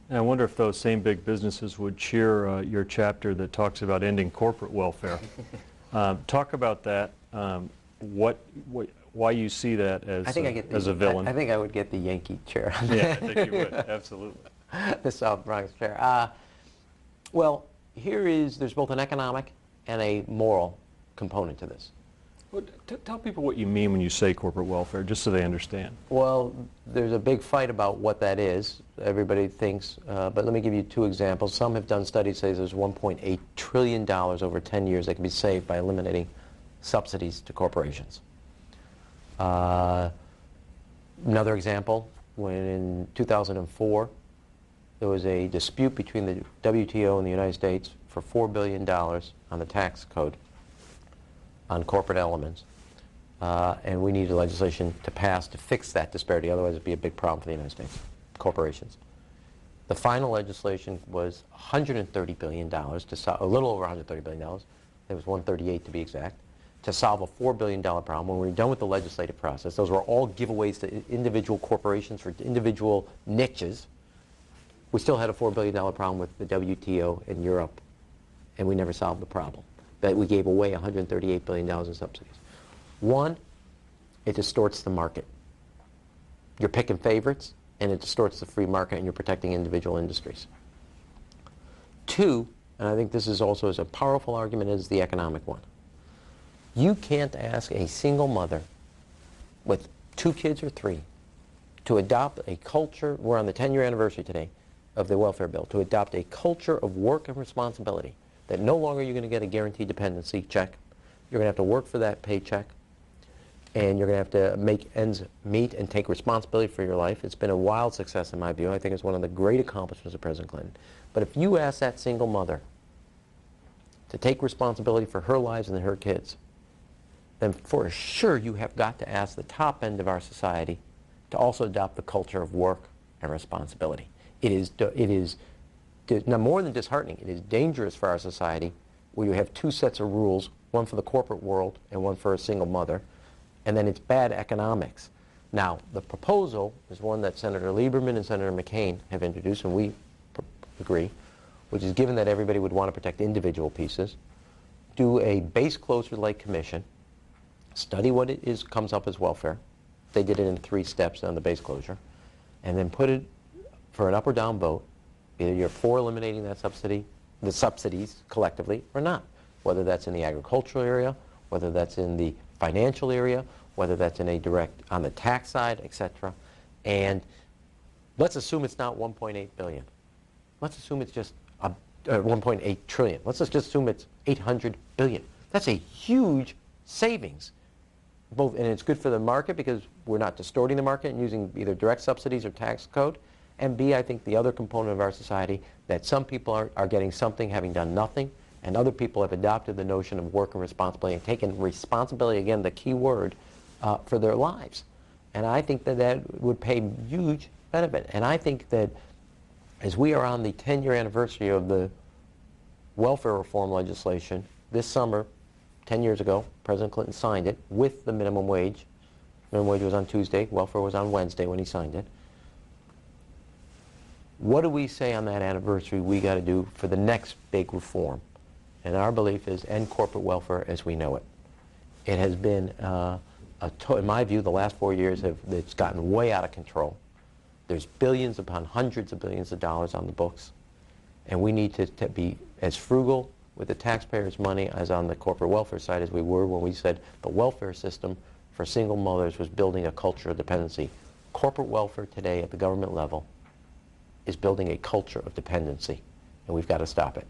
And I wonder if those same big businesses would cheer your chapter that talks about ending corporate welfare. Talk about that. Why you see that as as a villain? I think I would get the Yankee chair. Yeah, I think you would. Absolutely. The South Bronx chair. Well, there's both an economic and a moral component to this. Well, tell people what you mean when you say corporate welfare, just so they understand. Well, there's a big fight about what that is. Everybody thinks, but let me give you two examples. Some have done studies say there's $1.8 trillion over 10 years that can be saved by eliminating subsidies to corporations. Another example, when in 2004, there was a dispute between the WTO and the United States for $4 billion on the tax code on corporate elements. And we needed legislation to pass to fix that disparity, otherwise it'd be a big problem for the United States, corporations. The final legislation was $130 billion, a little over $130 billion, it was 138 to be exact, to solve a $4 billion problem. When we were done with the legislative process, those were all giveaways to individual corporations for individual niches. We still had a $4 billion problem with the WTO in Europe, and we never solved the problem. But we gave away $138 billion in subsidies. One, it distorts the market. You're picking favorites, and it distorts the free market, and you're protecting individual industries. Two, and I think this is also as a powerful argument as the economic one, you can't ask a single mother with 2 kids or 3 to adopt a culture, we're on the 10-year anniversary today of the welfare bill, to adopt a culture of work and responsibility, that no longer you're going to get a guaranteed dependency check. You're going to have to work for that paycheck, and you're going to have to make ends meet and take responsibility for your life. It's been a wild success in my view. I think it's one of the great accomplishments of President Clinton. But if you ask that single mother to take responsibility for her lives and her kids, then for sure you have got to ask the top end of our society to also adopt the culture of work and responsibility. It is now more than disheartening. It is dangerous for our society where you have 2 sets of rules, one for the corporate world and one for a single mother, and then it's bad economics. Now, the proposal is one that Senator Lieberman and Senator McCain have introduced, and we agree, which is, given that everybody would want to protect individual pieces, do a base closure-like commission, study what it is comes up as welfare. They did it in 3 steps on the base closure, and then put it for an up or down vote. Either you're for eliminating that subsidy, the subsidies collectively, or not. Whether that's in the agricultural area, whether that's in the financial area, whether that's in a direct on the tax side, etc. And let's assume it's not 1.8 billion. Let's assume it's just 1.8 trillion. Let's just assume it's 800 billion. That's a huge savings. And it's good for the market because we're not distorting the market and using either direct subsidies or tax code. And B, I think the other component of our society, that some people are getting something having done nothing, and other people have adopted the notion of work and responsibility and taken responsibility, again, the key word, for their lives. And I think that would pay huge benefit. And I think that as we are on the 10-year anniversary of the welfare reform legislation, this summer, 10 years ago, President Clinton signed it with the minimum wage. Minimum wage was on Tuesday, welfare was on Wednesday when he signed it. What do we say on that anniversary we got to do for the next big reform? And our belief is end corporate welfare as we know it. It has been, in my view, the last 4 years it's gotten way out of control. There's billions upon hundreds of billions of dollars on the books. And we need to be as frugal with the taxpayers' money as on the corporate welfare side as we were when we said the welfare system for single mothers was building a culture of dependency. Corporate welfare today at the government level is building a culture of dependency, and we've got to stop it.